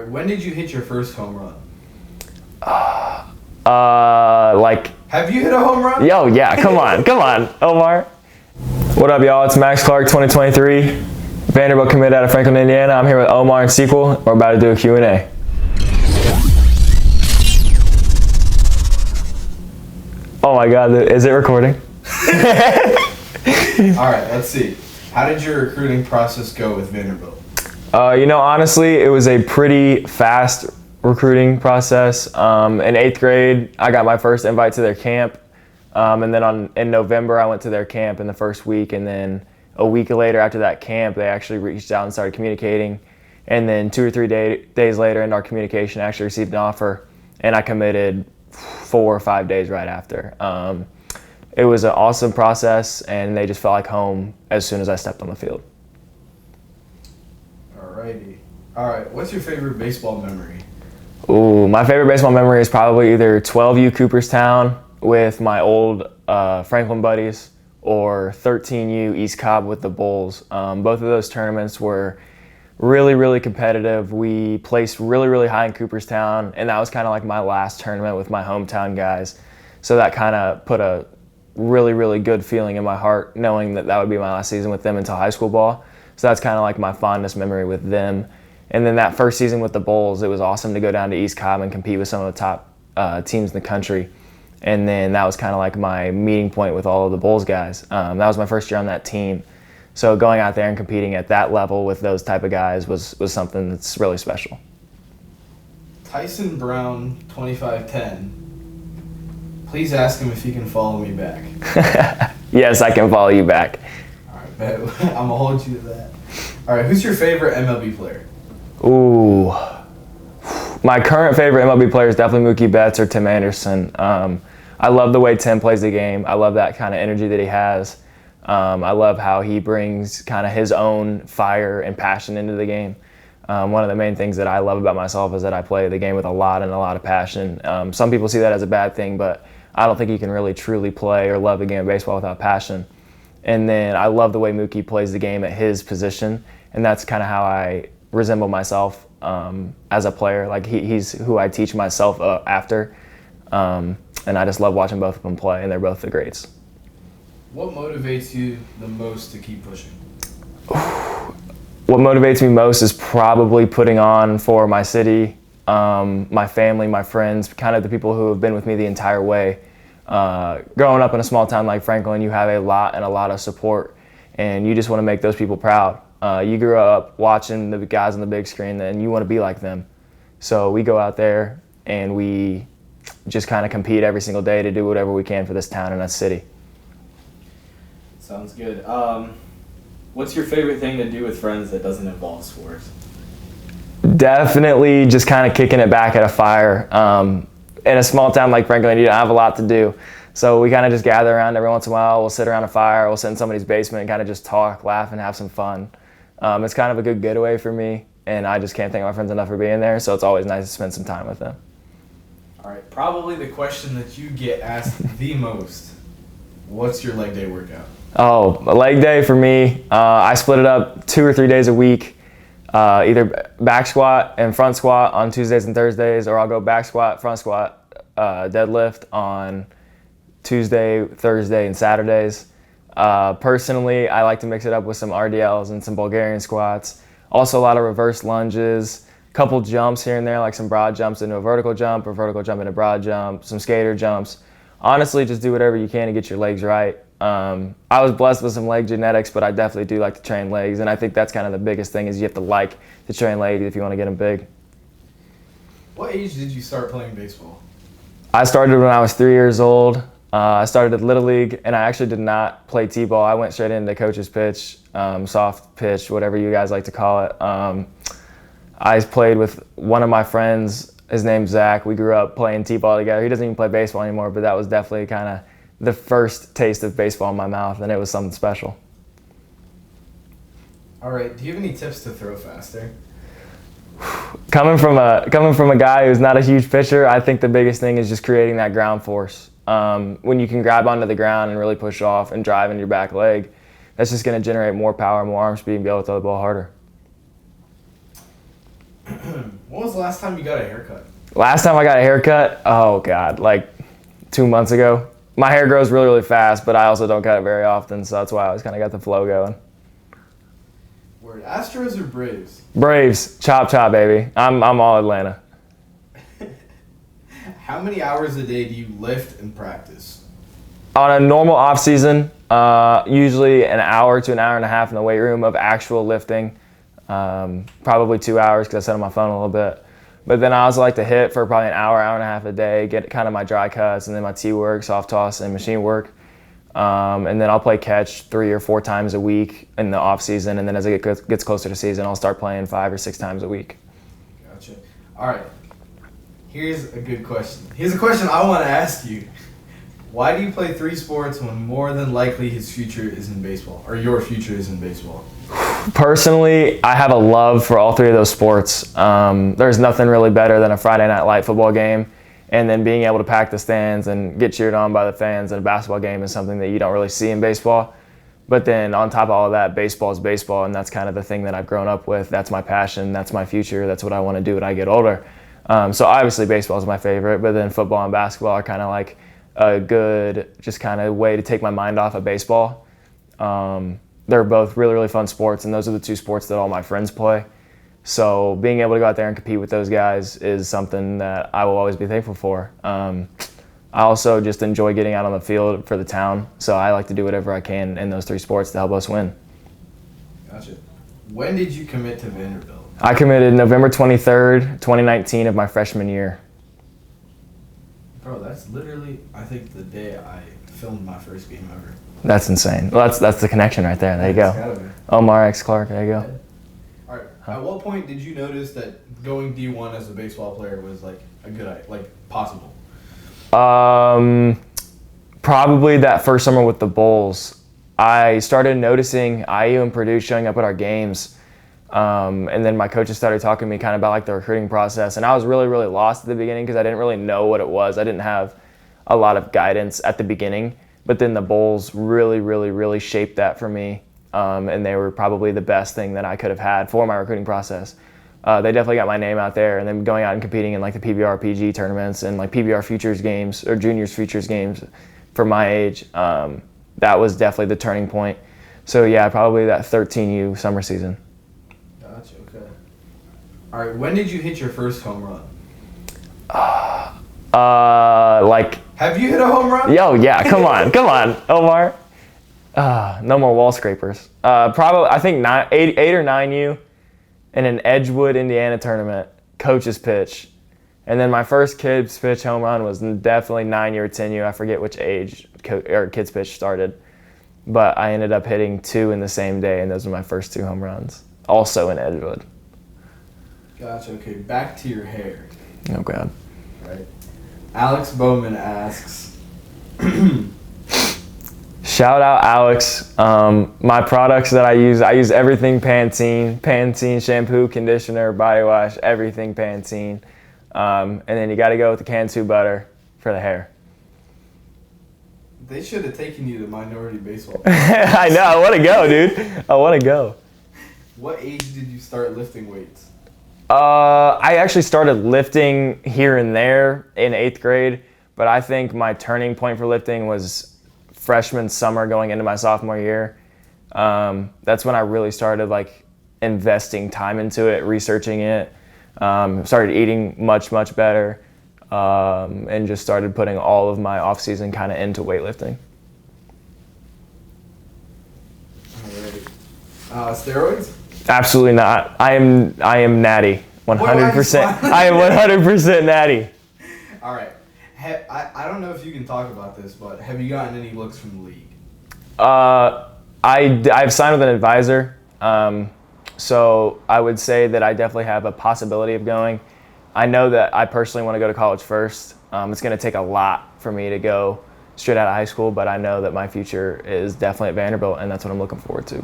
When did you hit your first home run? Have you hit a home run? Yo, yeah, come on, Omar. What up, y'all? It's Max Clark, 2023. Vanderbilt committed out of Franklin, Indiana. I'm here with Omar and Sequel. We're about to do a Q&A. Oh my God, is it recording? All right, let's see. How did your recruiting process go with Vanderbilt? Honestly, it was a pretty fast recruiting process. In 8th grade, I got my first invite to their camp. And then in November, I went to their camp in the first week. And then a week later after that camp, they actually reached out and started communicating. And then 2 or 3 days later in our communication, I actually received an offer. And I committed 4 or 5 days right after. It was an awesome process, and they just felt like home as soon as I stepped on the field. Alrighty. All right, what's your favorite baseball memory? Ooh, my favorite baseball memory is probably either 12U Cooperstown with my old Franklin buddies or 13U East Cobb with the Bulls. Both of those tournaments were really, really competitive. We placed really, really high in Cooperstown, and that was kind of like my last tournament with my hometown guys. So that kind of put a really, really good feeling in my heart, knowing that that would be my last season with them until high school ball. So that's kind of like my fondest memory with them. And then that first season with the Bulls, it was awesome to go down to East Cobb and compete with some of the top teams in the country. And then that was kind of like my meeting point with all of the Bulls guys. That was my first year on that team. So going out there and competing at that level with those type of guys was something that's really special. Tyson Brown, 2510. Please ask him if he can follow me back. Yes, I can follow you back. All right, bet. I'm going to hold you to that. All right, who's your favorite MLB player? Ooh. My current favorite MLB player is definitely Mookie Betts or Tim Anderson. I love the way Tim plays the game. I love that kind of energy that he has. I love how he brings kind of his own fire and passion into the game. One of the main things that I love about myself is that I play the game with a lot of passion. Some people see that as a bad thing, but I don't think you can really truly play or love the game of baseball without passion. And then I love the way Mookie plays the game at his position, and that's kind of how I resemble myself as a player. Like he's who I teach myself after, and I just love watching both of them play, and they're both the greats. What motivates you the most to keep pushing? What motivates me most is probably putting on for my city, my family, my friends, kind of the people who have been with me the entire way. Growing up in a small town like Franklin, you have a lot of support, and you just want to make those people proud. You grew up watching the guys on the big screen, and you want to be like them. So we go out there and we just kind of compete every single day to do whatever we can for this town and this city. Sounds good. What's your favorite thing to do with friends that doesn't involve sports? Definitely just kind of kicking it back at a fire. In a small town like Franklin, you don't have a lot to do. So we kind of just gather around every once in a while. We'll sit around a fire. We'll sit in somebody's basement and kind of just talk, laugh, and have some fun. It's kind of a good getaway for me, and I just can't thank my friends enough for being there. So it's always nice to spend some time with them. All right, probably the question that you get asked the most. What's your leg day workout? Oh, a leg day for me, I split it up 2 or 3 days a week, either back squat and front squat on Tuesdays and Thursdays, or I'll go back squat, front squat, deadlift on Tuesday, Thursday, and Saturdays. Personally, I like to mix it up with some RDLs and some Bulgarian squats. Also a lot of reverse lunges, a couple jumps here and there, like some broad jumps into a vertical jump, or vertical jump into broad jump, some skater jumps. Honestly, just do whatever you can to get your legs right. I was blessed with some leg genetics, but I definitely do like to train legs, and I think that's kind of the biggest thing is you have to like to train legs if you want to get them big. What age did you start playing baseball? I started when I was 3 years old. I started at Little League, and I actually did not play T-ball. I went straight into coach's pitch, soft pitch, whatever you guys like to call it. I played with one of my friends. His name's Zach. We grew up playing T-ball together. He doesn't even play baseball anymore, but that was definitely kind of the first taste of baseball in my mouth, and it was something special. All right, do you have any tips to throw faster? Coming from a guy who's not a huge pitcher, I think the biggest thing is just creating that ground force. When you can grab onto the ground and really push off and drive into your back leg, that's just going to generate more power, more arm speed, and be able to throw the ball harder. When was the last time you got a haircut? Last time I got a haircut, oh God, like 2 months ago. My hair grows really, really fast, but I also don't cut it very often, so that's why I always kind of got the flow going. Word. Astros or Braves? Braves, chop chop, baby. I'm all Atlanta. How many hours a day do you lift and practice? On a normal off season, usually an hour to an hour and a half in the weight room of actual lifting. Probably 2 hours because I sit on my phone a little bit. But then I also like to hit for probably an hour, hour and a half a day, get kind of my dry cuts and then my T work, soft toss, and machine work. And then I'll play catch 3 or 4 times a week in the off season. And then as it gets closer to season, I'll start playing 5 or 6 times a week. Gotcha. All right. Here's a good question. Here's a question I want to ask you. Why do you play 3 sports when more than likely his future is in baseball, or your future is in baseball? Personally, I have a love for all 3 of those sports. There's nothing really better than a Friday night light football game, and then being able to pack the stands and get cheered on by the fans in a basketball game is something that you don't really see in baseball. But then on top of all of that, baseball is baseball, and that's kind of the thing that I've grown up with. That's my passion. That's my future. That's what I want to do when I get older. So obviously baseball is my favorite, but then football and basketball are kind of like a good just kind of way to take my mind off of baseball. They're both really, really fun sports, and those are the 2 sports that all my friends play. So being able to go out there and compete with those guys is something that I will always be thankful for. I also just enjoy getting out on the field for the town, so I like to do whatever I can in those 3 sports to help us win. Gotcha. When did you commit to Vanderbilt? I committed November 23rd, 2019 of my freshman year. Bro, that's literally, I think, the day I filmed my first game ever. That's insane. Well, that's the connection right there. There you It's go. gotta be. Omar X. Clark, there you go. All right. At what point did you notice that going D1 as a baseball player was like a good, like possible? Probably that first summer with the Bulls. I started noticing IU and Purdue showing up at our games. And then my coaches started talking to me kind of about like the recruiting process. And I was really, really lost at the beginning because I didn't really know what it was. I didn't have a lot of guidance at the beginning. But then the Bulls really, really, really shaped that for me. And they were probably the best thing that I could have had for my recruiting process. They definitely got my name out there, and then going out and competing in like the PBR PG tournaments and like PBR Futures games or Juniors Futures games for my age. That was definitely the turning point. So yeah, probably that 13U summer season. Gotcha, okay. All right, when did you hit your first home run? Have you hit a home run? Yo, yeah, come on, Omar. No more wall scrapers. Probably, I think 8 or 9U in an Edgewood, Indiana tournament, coach's pitch. And then my first kid's pitch home run was definitely 9U or 10U. I forget which age kid's pitch started. But I ended up hitting 2 in the same day, and those were my first 2 home runs, also in Edgewood. Gotcha, okay, back to your hair. Oh, God. Right. Alex Bowman asks, shout out Alex. My products that I use everything Pantene shampoo, conditioner, body wash, everything Pantene. And then you got to go with the Cantu butter for the hair. They should have taken you to minority baseball. I know, I want to go, dude. I want to go. What age did you start lifting weights? I actually started lifting here and there in 8th grade, but I think my turning point for lifting was freshman summer going into my sophomore year. That's when I really started like investing time into it, researching it, started eating much, much better, and just started putting all of my off season kind of into weightlifting. All right. Steroids? Absolutely not. I am natty. 100%. I am 100% natty. All right. I don't know if you can talk about this, but have you gotten any looks from the league? I've signed with an advisor, so I would say that I definitely have a possibility of going. I know that I personally want to go to college first. It's going to take a lot for me to go straight out of high school, but I know that my future is definitely at Vanderbilt, and that's what I'm looking forward to.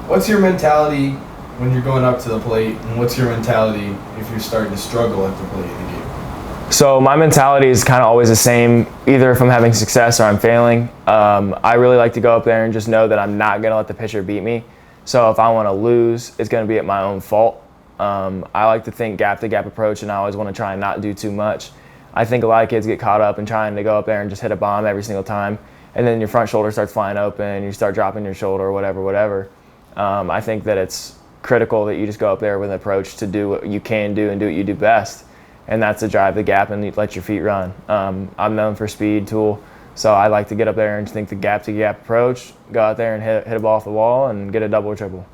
What's your mentality when you're going up to the plate, and what's your mentality if you're starting to struggle at the plate in the game? So my mentality is kind of always the same, either if I'm having success or I'm failing. I really like to go up there and just know that I'm not going to let the pitcher beat me. So if I want to lose, it's going to be at my own fault. I like to think gap-to-gap approach, and I always want to try and not do too much. I think a lot of kids get caught up in trying to go up there and just hit a bomb every single time, and then your front shoulder starts flying open, you start dropping your shoulder, whatever. I think that it's critical that you just go up there with an approach to do what you can do and do what you do best, and that's to drive the gap and let your feet run. I'm known for speed, tool, so I like to get up there and think the gap-to-gap approach, go out there and hit a ball off the wall and get a double or triple.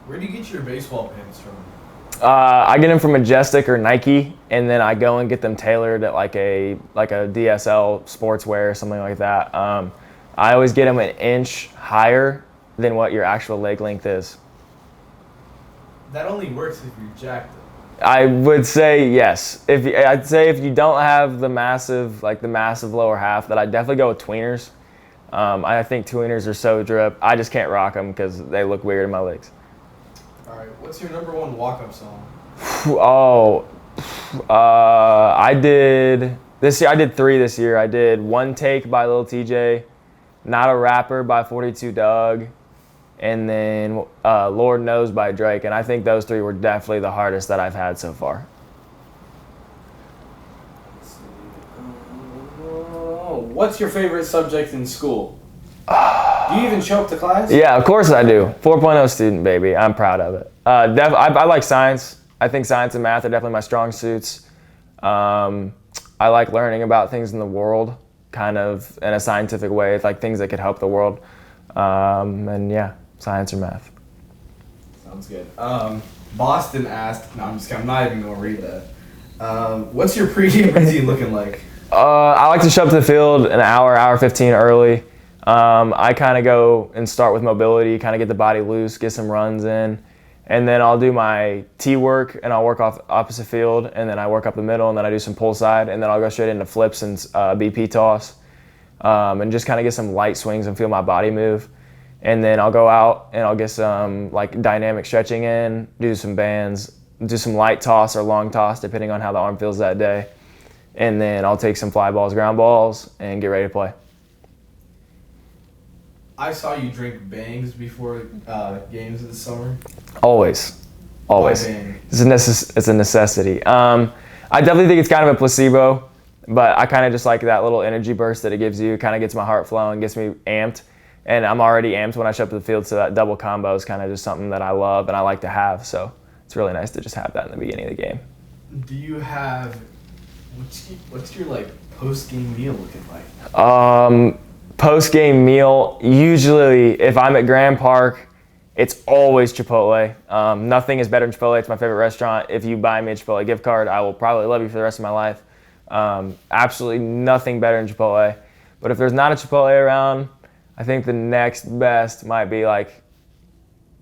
Where do you get your baseball pins from? I get them from Majestic or Nike, and then I go and get them tailored at like a DSL sportswear or something like that. I always get them an inch higher than what your actual leg length is. That only works if you're jacked up. I would say yes. I'd say if you don't have the massive lower half, that I'd definitely go with tweeners. I think tweeners are so drip. I just can't rock them because they look weird in my legs. All right, what's your number one walk-up song? I did three this year. I did One Take by Lil TJ, Not a Rapper by 42 Doug, and then Lord Knows by Drake. And I think those three were definitely the hardest that I've had so far. What's your favorite subject in school? Do you even show up to class? Yeah, of course I do. 4.0 student, baby. I'm proud of it. I like science. I think science and math are definitely my strong suits. I like learning about things in the world, kind of in a scientific way, like things that could help the world. And yeah, science or math. Sounds good. Boston asked, I'm not even going to read that. What's your pregame routine looking like? I like to show up to the field an hour 15 early. I kind of go and start with mobility, kind of get the body loose, get some runs in, and then I'll do my T work, and I'll work off opposite field, and then I work up the middle, and then I do some pull side, and then I'll go straight into flips and BP toss, and just kind of get some light swings and feel my body move. And then I'll go out and I'll get some like dynamic stretching in, do some bands, do some light toss or long toss, depending on how the arm feels that day. And then I'll take some fly balls, ground balls, and get ready to play. I saw you drink bangs before games this summer. Always. Why bang? It's a necessity. I definitely think it's kind of a placebo, but I kind of just like that little energy burst that it gives you. It kind of gets my heart flowing, gets me amped. And I'm already amped when I show up to the field, so that double combo is kind of just something that I love and I like to have. So it's really nice to just have that in the beginning of the game. Do you have, what's your like post-game meal looking like? Post-game meal, usually if I'm at Grand Park, it's always Chipotle. Nothing is better than Chipotle. It's my favorite restaurant. If you buy me a Chipotle gift card, I will probably love you for the rest of my life. Absolutely nothing better than Chipotle. But if there's not a Chipotle around, I think the next best might be like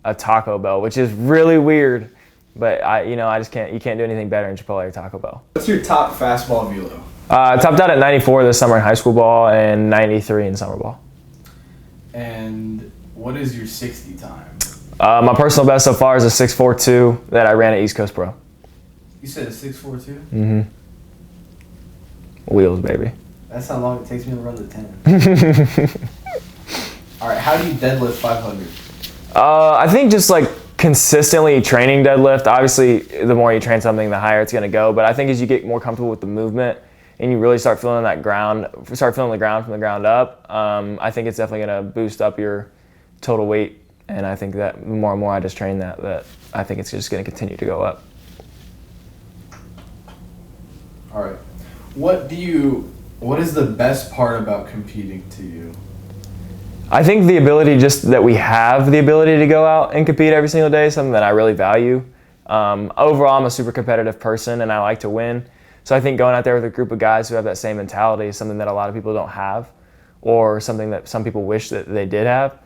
a Taco Bell, which is really weird, but you can't do anything better than Chipotle or Taco Bell. What's your top fastball velo? I topped out at 94 this summer in high school ball and 93 in summer ball. And what is your 60 time? My personal best so far is a 6.42 that I ran at East Coast Pro. You said a 6.42? Mm-hmm. Wheels, baby. That's how long it takes me to run the 10. All right, how do you deadlift 500? I think just like consistently training deadlift. Obviously, the more you train something, the higher it's going to go. But I think as you get more comfortable with the movement and you really start feeling the ground from the ground up, I think it's definitely going to boost up your total weight. And I think that the more and more I just train that I think it's just going to continue to go up. All right. What is the best part about competing to you? I think the ability that we have the ability to go out and compete every single day is something that I really value. Overall, I'm a super competitive person and I like to win. So I think going out there with a group of guys who have that same mentality is something that a lot of people don't have, or something that some people wish that they did have.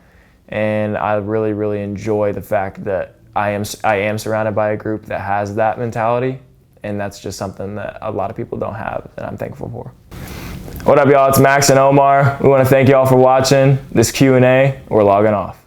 And I really, really enjoy the fact that I am surrounded by a group that has that mentality. And that's just something that a lot of people don't have, and I'm thankful for. What up, y'all? It's Max and Omar. We want to thank y'all for watching this Q&A. We're logging off.